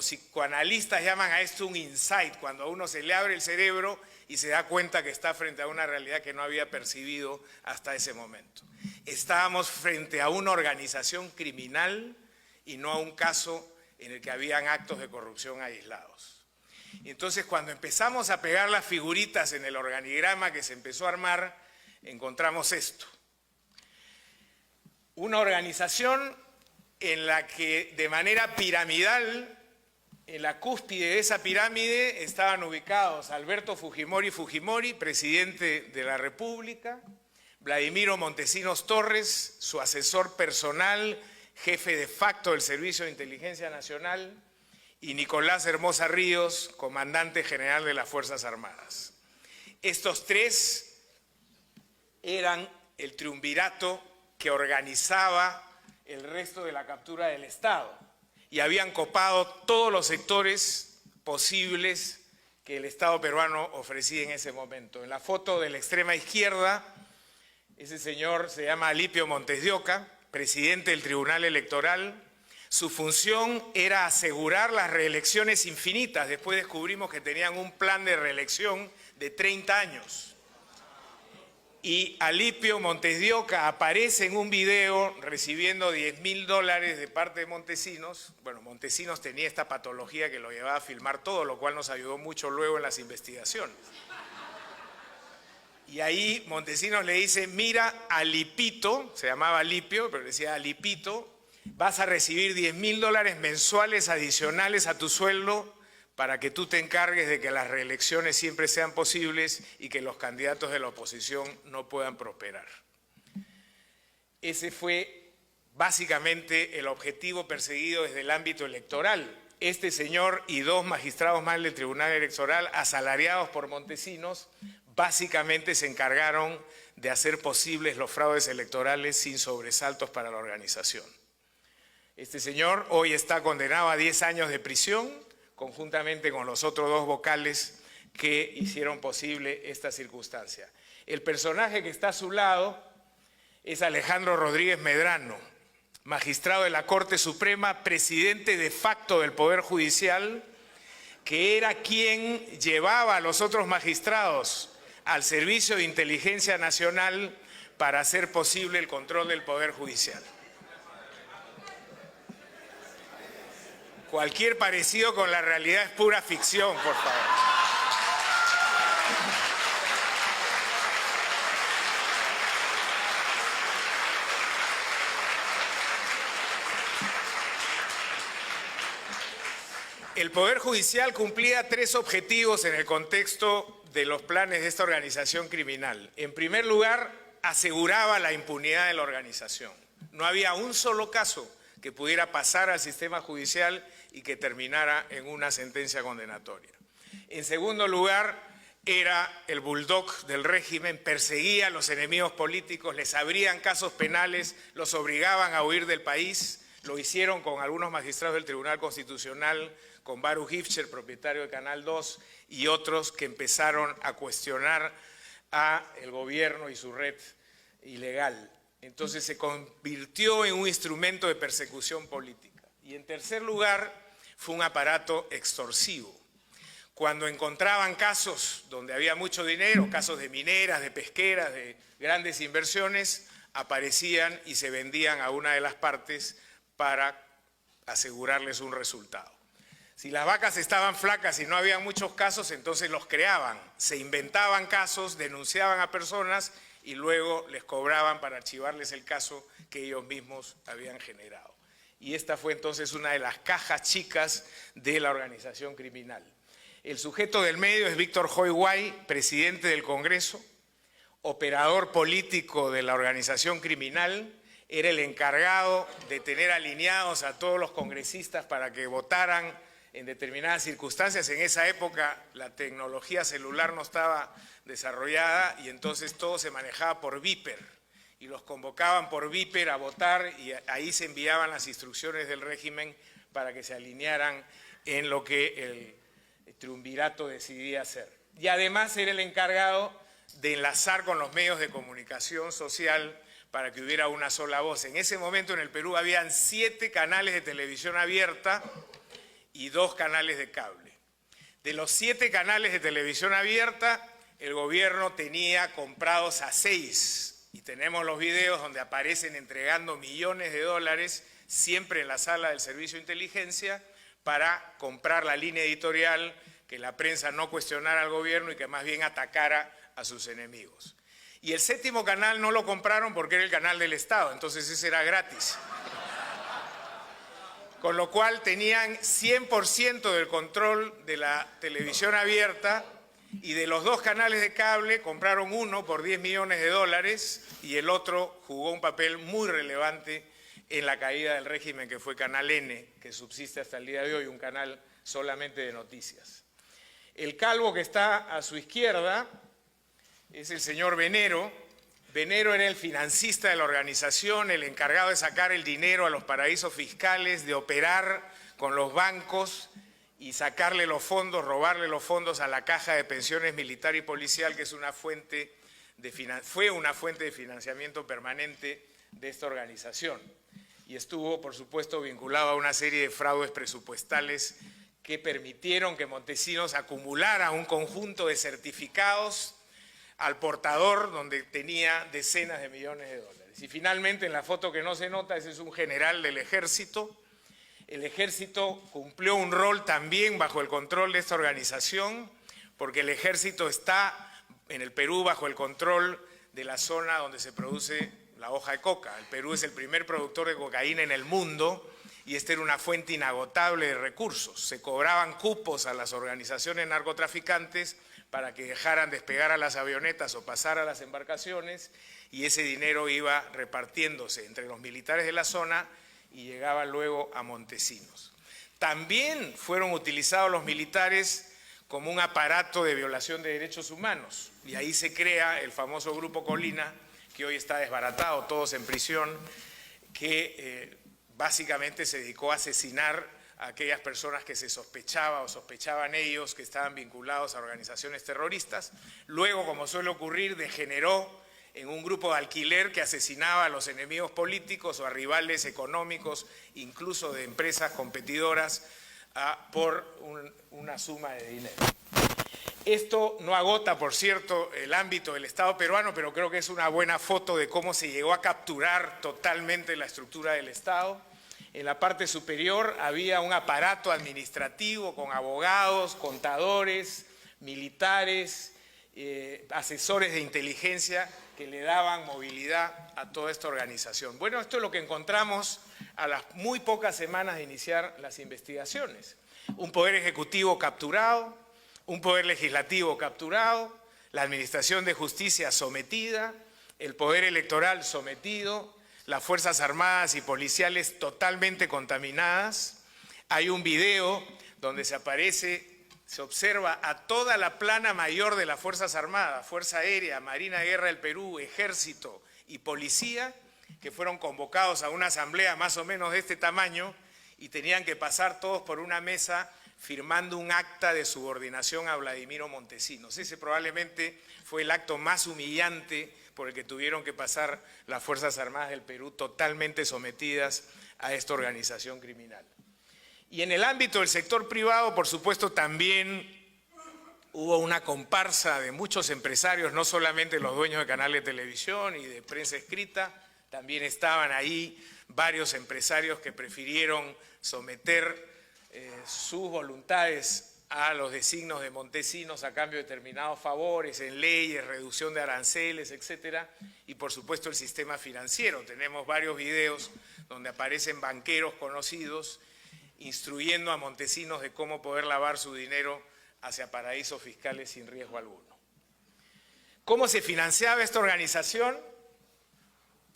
Los psicoanalistas llaman a esto un insight, cuando a uno se le abre el cerebro y se da cuenta que está frente a una realidad que no había percibido hasta ese momento. Estábamos frente a una organización criminal y no a un caso en el que habían actos de corrupción aislados. Entonces, cuando empezamos a pegar las figuritas en el organigrama que se empezó a armar, encontramos esto. Una organización en la que de manera piramidal, en la cúspide de esa pirámide estaban ubicados Alberto Fujimori, presidente de la República, Vladimiro Montesinos Torres, su asesor personal, jefe de facto del Servicio de Inteligencia Nacional, y Nicolás Hermosa Ríos, comandante general de las Fuerzas Armadas. Estos tres eran el triunvirato que organizaba el resto de la captura del Estado y habían copado todos los sectores posibles que el Estado peruano ofrecía en ese momento. En la foto de la extrema izquierda, ese señor se llama Alipio Montes de Oca, presidente del Tribunal Electoral. Su función era asegurar las reelecciones infinitas. Después descubrimos que tenían un plan de reelección de 30 años. Y Alipio Montes de Oca aparece en un video recibiendo $10.000 de parte de Montesinos. Bueno, Montesinos tenía esta patología que lo llevaba a filmar todo, lo cual nos ayudó mucho luego en las investigaciones. Y ahí Montesinos le dice, mira, Alipito, se llamaba Alipio, pero decía Alipito, vas a recibir $10.000 mensuales adicionales a tu sueldo para que tú te encargues de que las reelecciones siempre sean posibles y que los candidatos de la oposición no puedan prosperar. Ese fue básicamente el objetivo perseguido desde el ámbito electoral. Este señor y dos magistrados más del Tribunal Electoral, asalariados por Montesinos, básicamente se encargaron de hacer posibles los fraudes electorales sin sobresaltos para la organización. Este señor hoy está condenado a 10 años de prisión, conjuntamente con los otros dos vocales que hicieron posible esta circunstancia. El personaje que está a su lado es Alejandro Rodríguez Medrano, magistrado de la Corte Suprema, presidente de facto del Poder Judicial, que era quien llevaba a los otros magistrados al Servicio de Inteligencia Nacional para hacer posible el control del Poder Judicial. Cualquier parecido con la realidad es pura ficción, por favor. El Poder Judicial cumplía 3 objetivos en el contexto de los planes de esta organización criminal. En primer lugar, aseguraba la impunidad de la organización. No había un solo caso que pudiera pasar al sistema judicial y que terminara en una sentencia condenatoria. En segundo lugar, era el bulldog del régimen, perseguía a los enemigos políticos, les abrían casos penales, los obligaban a huir del país. Lo hicieron con algunos magistrados del Tribunal Constitucional, con Baruch Ifcher, propietario de Canal 2, y otros que empezaron a cuestionar al gobierno y su red ilegal. Entonces se convirtió en un instrumento de persecución política. Y en tercer lugar, fue un aparato extorsivo. Cuando encontraban casos donde había mucho dinero, casos de mineras, de pesqueras, de grandes inversiones, aparecían y se vendían a una de las partes para asegurarles un resultado. Si las vacas estaban flacas y no había muchos casos, entonces los creaban, se inventaban casos, denunciaban a personas y luego les cobraban para archivarles el caso que ellos mismos habían generado. Y esta fue entonces una de las cajas chicas de la organización criminal. El sujeto del medio es Víctor Joy Guay, presidente del Congreso, operador político de la organización criminal, era el encargado de tener alineados a todos los congresistas para que votaran en determinadas circunstancias. En esa época la tecnología celular no estaba desarrollada y entonces todo se manejaba por Viper y los convocaban por Viper a votar y ahí se enviaban las instrucciones del régimen para que se alinearan en lo que el triunvirato decidía hacer. Y además era el encargado de enlazar con los medios de comunicación social para que hubiera una sola voz. En ese momento en el Perú habían 7 canales de televisión abierta y 2 canales de cable. De los 7 canales de televisión abierta, el gobierno tenía comprados a 6. Y tenemos los videos donde aparecen entregando millones de dólares, siempre en la sala del Servicio de Inteligencia, para comprar la línea editorial, que la prensa no cuestionara al gobierno y que más bien atacara a sus enemigos. Y el 7º canal no lo compraron porque era el canal del Estado, entonces ese era gratis. Con lo cual tenían 100% del control de la televisión abierta, y de los 2 canales de cable compraron uno por 10 millones de dólares y el otro jugó un papel muy relevante en la caída del régimen, que fue Canal N, que subsiste hasta el día de hoy, un canal solamente de noticias. El calvo que está a su izquierda es el señor Venero. Venero era el financista de la organización, el encargado de sacar el dinero a los paraísos fiscales, de operar con los bancos y sacarle los fondos, robarle los fondos a la Caja de Pensiones Militar y Policial, que es fue una fuente de financiamiento permanente de esta organización. Y estuvo, por supuesto, vinculado a una serie de fraudes presupuestales que permitieron que Montesinos acumulara un conjunto de certificados al portador, donde tenía decenas de millones de dólares. Y finalmente, en la foto que no se nota, ese es un general del ejército. El ejército cumplió un rol también bajo el control de esta organización, porque el ejército está en el Perú bajo el control de la zona donde se produce la hoja de coca. El Perú es el primer productor de cocaína en el mundo y esta era una fuente inagotable de recursos. Se cobraban cupos a las organizaciones narcotraficantes para que dejaran despegar a las avionetas o pasar a las embarcaciones, y ese dinero iba repartiéndose entre los militares de la zona y llegaba luego a Montesinos. También fueron utilizados los militares como un aparato de violación de derechos humanos, y ahí se crea el famoso Grupo Colina, que hoy está desbaratado, todos en prisión, que básicamente se dedicó a asesinar a aquellas personas que se sospechaba o sospechaban ellos que estaban vinculados a organizaciones terroristas. Luego, como suele ocurrir, degeneró en un grupo de alquiler que asesinaba a los enemigos políticos o a rivales económicos, incluso de empresas competidoras, por una suma de dinero. Esto no agota, por cierto, el ámbito del Estado peruano, pero creo que es una buena foto de cómo se llegó a capturar totalmente la estructura del Estado. En la parte superior había un aparato administrativo con abogados, contadores, militares, asesores de inteligencia que le daban movilidad a toda esta organización. Bueno, esto es lo que encontramos a las muy pocas semanas de iniciar las investigaciones. Un poder ejecutivo capturado, un poder legislativo capturado, la administración de justicia sometida, el poder electoral sometido, las Fuerzas Armadas y policiales totalmente contaminadas. Hay un video donde se observa a toda la plana mayor de las Fuerzas Armadas, Fuerza Aérea, Marina de Guerra del Perú, Ejército y Policía, que fueron convocados a una asamblea más o menos de este tamaño y tenían que pasar todos por una mesa firmando un acta de subordinación a Vladimiro Montesinos. Ese probablemente fue el acto más humillante por el que tuvieron que pasar las Fuerzas Armadas del Perú, totalmente sometidas a esta organización criminal. Y en el ámbito del sector privado, por supuesto, también hubo una comparsa de muchos empresarios, no solamente los dueños de canales de televisión y de prensa escrita, también estaban ahí varios empresarios que prefirieron someter sus voluntades a los designios de Montesinos a cambio de determinados favores en leyes, reducción de aranceles, etcétera, y por supuesto el sistema financiero. Tenemos varios videos donde aparecen banqueros conocidos instruyendo a Montesinos de cómo poder lavar su dinero hacia paraísos fiscales sin riesgo alguno. ¿Cómo se financiaba esta organización?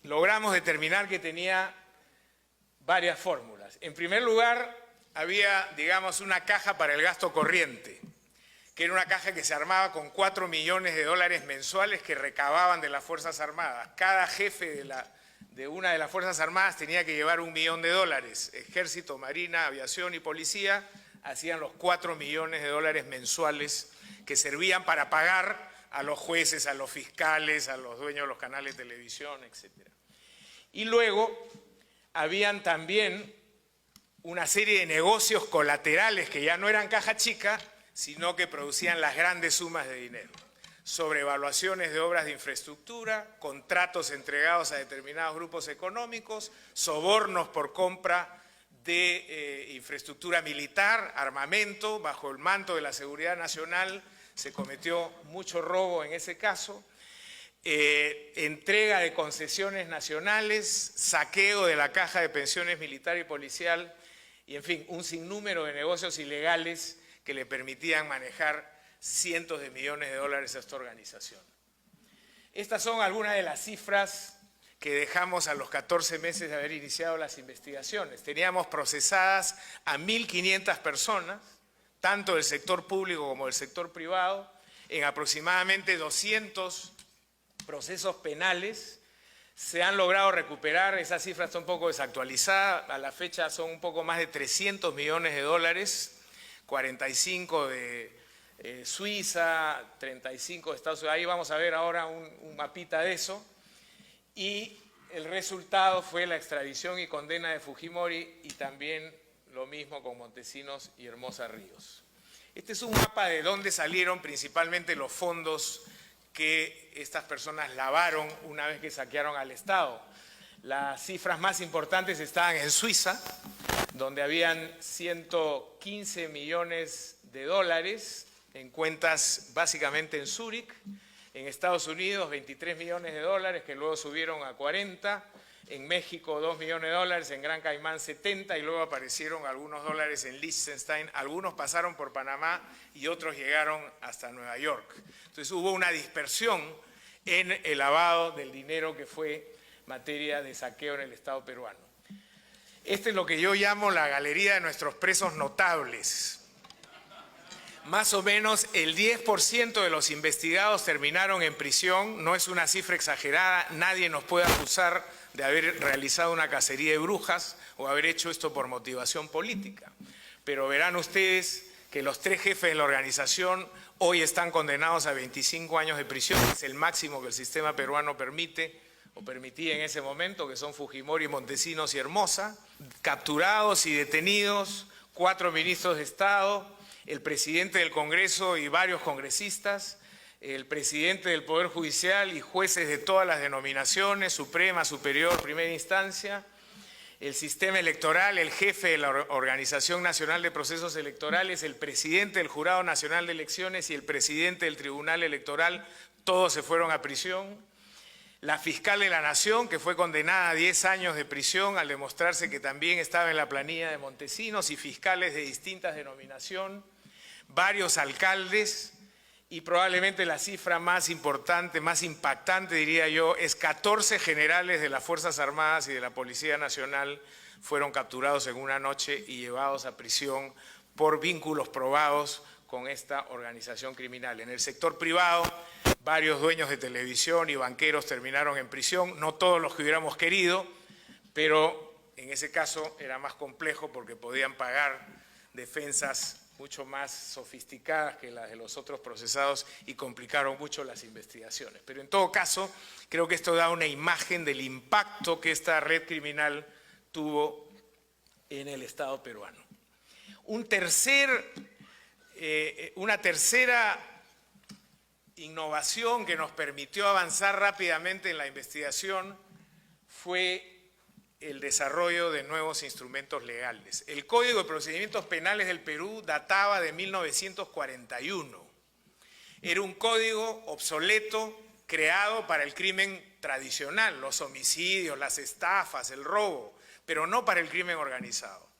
Logramos determinar que tenía varias fórmulas. En primer lugar, había, digamos, una caja para el gasto corriente, que era una caja que se armaba con 4 millones de dólares mensuales que recababan de las Fuerzas Armadas. Cada jefe de una de las Fuerzas Armadas tenía que llevar $1 millón. Ejército, Marina, Aviación y Policía hacían los 4 millones de dólares mensuales que servían para pagar a los jueces, a los fiscales, a los dueños de los canales de televisión, etc. Y luego habían también una serie de negocios colaterales que ya no eran caja chica, sino que producían las grandes sumas de dinero. Sobrevaluaciones de obras de infraestructura, contratos entregados a determinados grupos económicos, sobornos por compra de infraestructura militar, armamento, bajo el manto de la seguridad nacional. Se cometió mucho robo en ese caso. Entrega de concesiones nacionales, saqueo de la caja de pensiones militar y policial, y en fin, un sinnúmero de negocios ilegales que le permitían manejar cientos de millones de dólares a esta organización. Estas son algunas de las cifras que dejamos a los 14 meses de haber iniciado las investigaciones. Teníamos procesadas a 1.500 personas, tanto del sector público como del sector privado, en aproximadamente 200 procesos penales. Se han logrado recuperar, esa cifra está un poco desactualizada, a la fecha son un poco más de 300 millones de dólares, 45 de Suiza, 35 de Estados Unidos, ahí vamos a ver ahora un mapita de eso, y el resultado fue la extradición y condena de Fujimori y también lo mismo con Montesinos y Hermosa Ríos. Este es un mapa de dónde salieron principalmente los fondos que estas personas lavaron una vez que saquearon al Estado. Las cifras más importantes estaban en Suiza, donde habían 115 millones de dólares en cuentas básicamente en Zúrich. En Estados Unidos 23 millones de dólares que luego subieron a 40, en México 2 millones de dólares, en Gran Caimán 70 y luego aparecieron algunos dólares en Liechtenstein, algunos pasaron por Panamá y otros llegaron hasta Nueva York. Entonces hubo una dispersión en el lavado del dinero que fue materia de saqueo en el Estado peruano. Este es lo que yo llamo la galería de nuestros presos notables. Más o menos el 10% de los investigados terminaron en prisión, no es una cifra exagerada, nadie nos puede acusar de haber realizado una cacería de brujas o haber hecho esto por motivación política. Pero verán ustedes que los 3 jefes de la organización hoy están condenados a 25 años de prisión, que es el máximo que el sistema peruano permite o permitía en ese momento, que son Fujimori, Montesinos y Hermosa, capturados y detenidos 4 ministros de Estado, el presidente del Congreso y varios congresistas, el presidente del Poder Judicial y jueces de todas las denominaciones, Suprema, Superior, Primera Instancia, el sistema electoral, el jefe de la Organización Nacional de Procesos Electorales, el presidente del Jurado Nacional de Elecciones y el presidente del Tribunal Electoral, todos se fueron a prisión. La fiscal de la Nación, que fue condenada a 10 años de prisión al demostrarse que también estaba en la planilla de Montesinos, y fiscales de distintas denominaciones, varios alcaldes, y probablemente la cifra más importante, más impactante diría yo, es 14 generales de las Fuerzas Armadas y de la Policía Nacional fueron capturados en una noche y llevados a prisión por vínculos probados con esta organización criminal. En el sector privado, varios dueños de televisión y banqueros terminaron en prisión, no todos los que hubiéramos querido, pero en ese caso era más complejo porque podían pagar defensas mucho más sofisticadas que las de los otros procesados y complicaron mucho las investigaciones. Pero en todo caso, creo que esto da una imagen del impacto que esta red criminal tuvo en el Estado peruano. Una tercera innovación que nos permitió avanzar rápidamente en la investigación fue el desarrollo de nuevos instrumentos legales. El Código de Procedimientos Penales del Perú databa de 1941. Era un código obsoleto creado para el crimen tradicional, los homicidios, las estafas, el robo, pero no para el crimen organizado.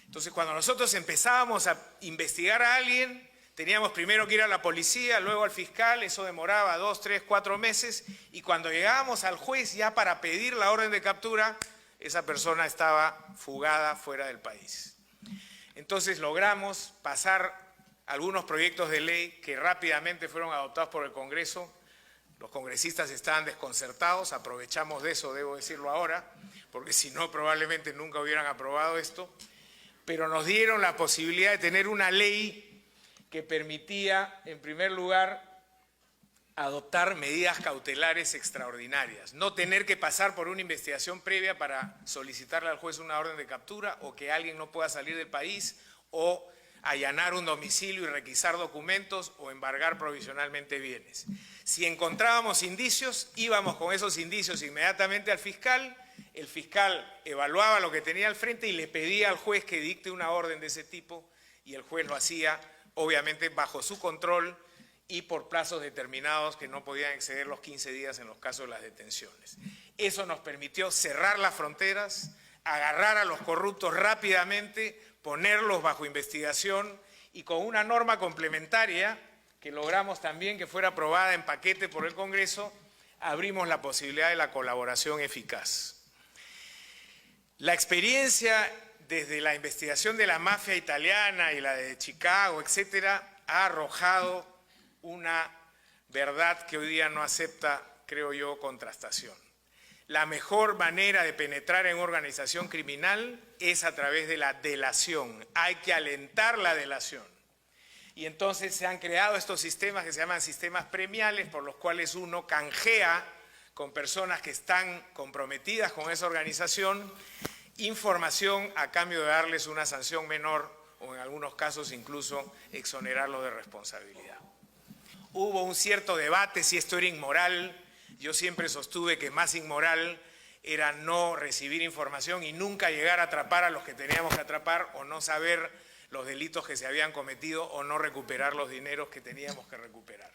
Entonces, cuando nosotros empezábamos a investigar a alguien, teníamos primero que ir a la policía, luego al fiscal, eso demoraba 2, 3, 4 meses, y cuando llegábamos al juez ya para pedir la orden de captura, esa persona estaba fugada fuera del país. Entonces logramos pasar algunos proyectos de ley que rápidamente fueron adoptados por el Congreso. Los congresistas estaban desconcertados, aprovechamos de eso, debo decirlo ahora, porque si no probablemente nunca hubieran aprobado esto, pero nos dieron la posibilidad de tener una ley que permitía, en primer lugar, adoptar medidas cautelares extraordinarias, no tener que pasar por una investigación previa para solicitarle al juez una orden de captura o que alguien no pueda salir del país o allanar un domicilio y requisar documentos o embargar provisionalmente bienes. Si encontrábamos indicios, íbamos con esos indicios inmediatamente al fiscal, el fiscal evaluaba lo que tenía al frente y le pedía al juez que dicte una orden de ese tipo y el juez lo hacía obviamente bajo su control y por plazos determinados que no podían exceder los 15 días en los casos de las detenciones. Eso nos permitió cerrar las fronteras, agarrar a los corruptos rápidamente, ponerlos bajo investigación y con una norma complementaria que logramos también que fuera aprobada en paquete por el Congreso, abrimos la posibilidad de la colaboración eficaz. La experiencia desde la investigación de la mafia italiana y la de Chicago, etcétera, ha arrojado una verdad que hoy día no acepta, creo yo, contrastación. La mejor manera de penetrar en organización criminal es a través de la delación. Hay que alentar la delación. Y entonces se han creado estos sistemas que se llaman sistemas premiales, por los cuales uno canjea con personas que están comprometidas con esa organización información a cambio de darles una sanción menor o en algunos casos incluso exonerarlos de responsabilidad. Hubo un cierto debate si esto era inmoral. Yo siempre sostuve que más inmoral era no recibir información y nunca llegar a atrapar a los que teníamos que atrapar o no saber los delitos que se habían cometido o no recuperar los dineros que teníamos que recuperar.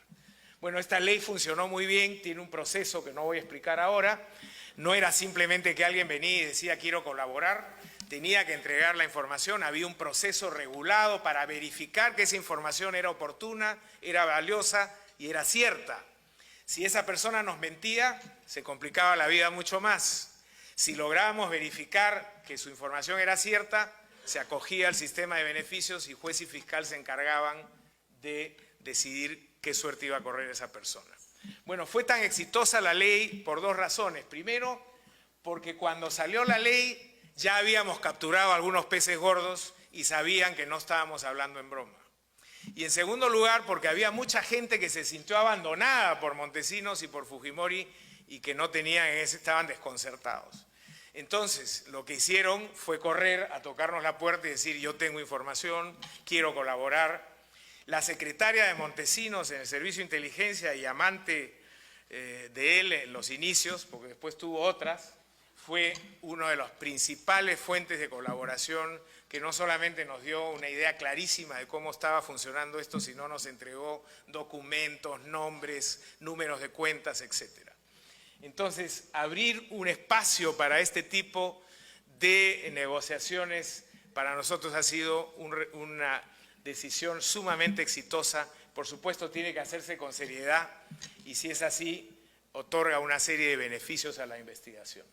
Bueno, esta ley funcionó muy bien, tiene un proceso que no voy a explicar ahora. No era simplemente que alguien venía y decía quiero colaborar, tenía que entregar la información, había un proceso regulado para verificar que esa información era oportuna, era valiosa y era cierta. Si esa persona nos mentía, se complicaba la vida mucho más. Si lográbamos verificar que su información era cierta, se acogía al sistema de beneficios y juez y fiscal se encargaban de decidir qué suerte iba a correr esa persona. Bueno, fue tan exitosa la ley por dos razones. Primero, porque cuando salió la ley ya habíamos capturado algunos peces gordos y sabían que no estábamos hablando en broma. Y en segundo lugar, porque había mucha gente que se sintió abandonada por Montesinos y por Fujimori y que no tenían, estaban desconcertados. Entonces, lo que hicieron fue correr a tocarnos la puerta y decir yo tengo información, quiero colaborar. La secretaria de Montesinos en el Servicio de Inteligencia y amante de él en los inicios, porque después tuvo otras, fue una de las principales fuentes de colaboración que no solamente nos dio una idea clarísima de cómo estaba funcionando esto, sino nos entregó documentos, nombres, números de cuentas, etc. Entonces, abrir un espacio para este tipo de negociaciones para nosotros ha sido una decisión sumamente exitosa. Por supuesto, tiene que hacerse con seriedad y si es así, otorga una serie de beneficios a la investigación.